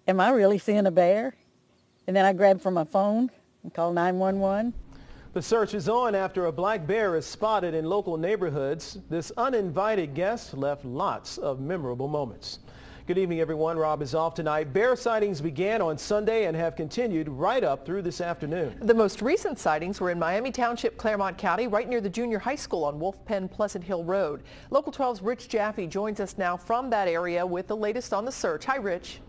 am I really seeing a bear? And then I grabbed from my phone and called 911. The search is on after a black bear is spotted in local neighborhoods. This uninvited guest left lots of memorable moments. Good evening, everyone. Rob is off tonight. Bear sightings began on Sunday and have continued right up through this afternoon. The most recent sightings were in Miami Township, Clermont County, right near the junior high school on Wolfpen Pleasant Hill Road. Local 12's Rich Jaffe joins us now from that area with the latest on the search. Hi, Rich.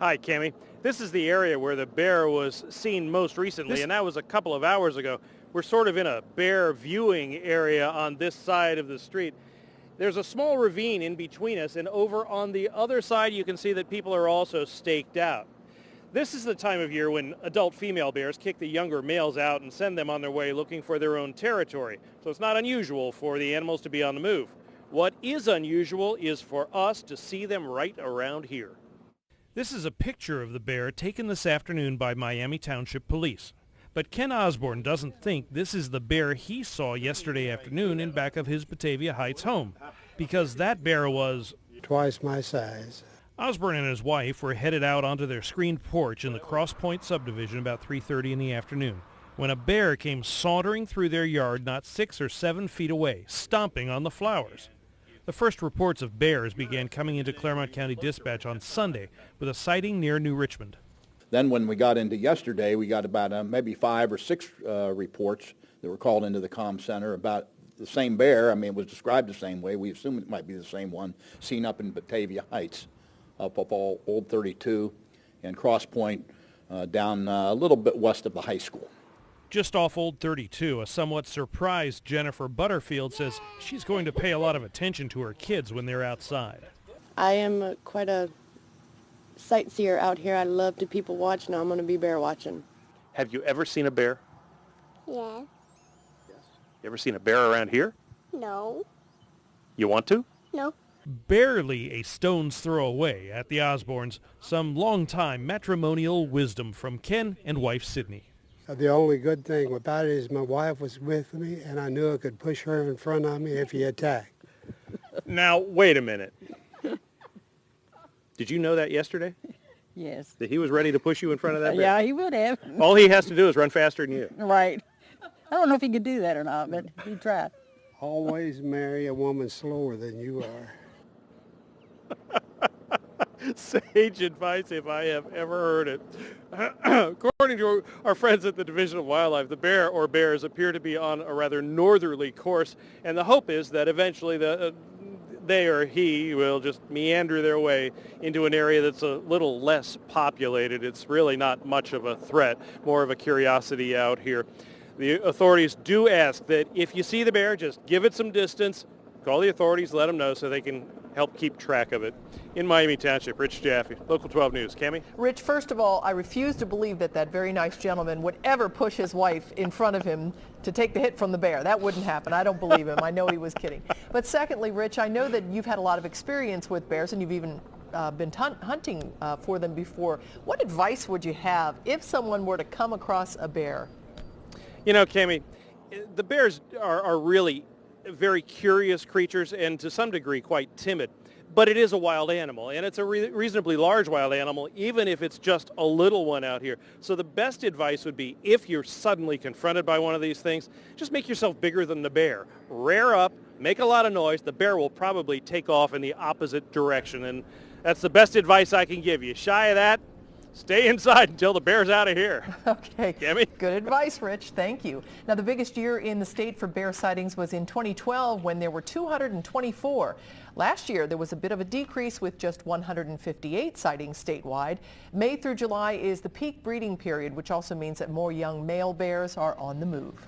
Hi, Cami. This is the area where the bear was seen most recently, and that was a couple of hours ago. We're sort of in a bear viewing area on this side of the street. There's a small ravine in between us, and over on the other side you can see that people are also staked out. This is the time of year when adult female bears kick the younger males out and send them on their way looking for their own territory. So it's not unusual for the animals to be on the move. What is unusual is for us to see them right around here. This is a picture of the bear taken this afternoon by Miami Township Police. But Ken Osborne doesn't think this is the bear he saw yesterday afternoon in back of his Batavia Heights home, because that bear was twice my size. Osborne and his wife were headed out onto their screened porch in the Crosspointe subdivision about 3:30 in the afternoon, when a bear came sauntering through their yard not 6 or 7 feet away, stomping on the flowers. The first reports of bears began coming into Clermont County Dispatch on Sunday with a sighting near New Richmond. Then when we got into yesterday, we got about maybe 5 or 6 reports that were called into the comm center about the same bear. I mean, it was described the same way. We assume it might be the same one seen up in Batavia Heights, up Old 32 and Crosspointe, down a little bit west of the high school. Just off Old 32, a somewhat surprised Jennifer Butterfield says she's going to pay a lot of attention to her kids when they're outside. I am quite a sightseer out here. I love to people watch. Now I'm going to be bear watching. Have you ever seen a bear? Yes. You ever seen a bear around here? No. You want to? No. Barely a stone's throw away at the Osbornes, some long-time matrimonial wisdom from Ken and wife Sidney. The only good thing about it is my wife was with me, and I knew I could push her in front of me if he attacked. Now, wait a minute. Did you know that yesterday? Yes. That he was ready to push you in front of that bear? Yeah, he would have. All he has to do is run faster than you. Right. I don't know if he could do that or not, but he tried. Always marry a woman slower than you are. Sage advice if I have ever heard it. According to our friends at the Division of Wildlife, the bear or bears appear to be on a rather northerly course, and the hope is that eventually they or he will just meander their way into an area that's a little less populated. It's really not much of a threat, more of a curiosity out here. The authorities do ask that if you see the bear, just give it some distance, call the authorities, let them know so they can help keep track of it. In Miami Township, Rich Jaffe, Local 12 News. Cami? Rich, first of all, I refuse to believe that that very nice gentleman would ever push his wife in front of him to take the hit from the bear. That wouldn't happen. I don't believe him. I know he was kidding. But secondly, Rich, I know that you've had a lot of experience with bears and you've even been hunting for them before. What advice would you have if someone were to come across a bear? You know, Cami, the bears are really very curious creatures and to some degree quite timid. But it is a wild animal, and it's a reasonably large wild animal, even if it's just a little one out here. So the best advice would be, if you're suddenly confronted by one of these things, just make yourself bigger than the bear. Rear up, make a lot of noise. The bear will probably take off in the opposite direction, and that's the best advice I can give you. Shy of that, stay inside until the bear's out of here. Okay. Cami? Good advice, Rich. Thank you. Now, the biggest year in the state for bear sightings was in 2012 when there were 224. Last year, there was a bit of a decrease with just 158 sightings statewide. May through July is the peak breeding period, which also means that more young male bears are on the move.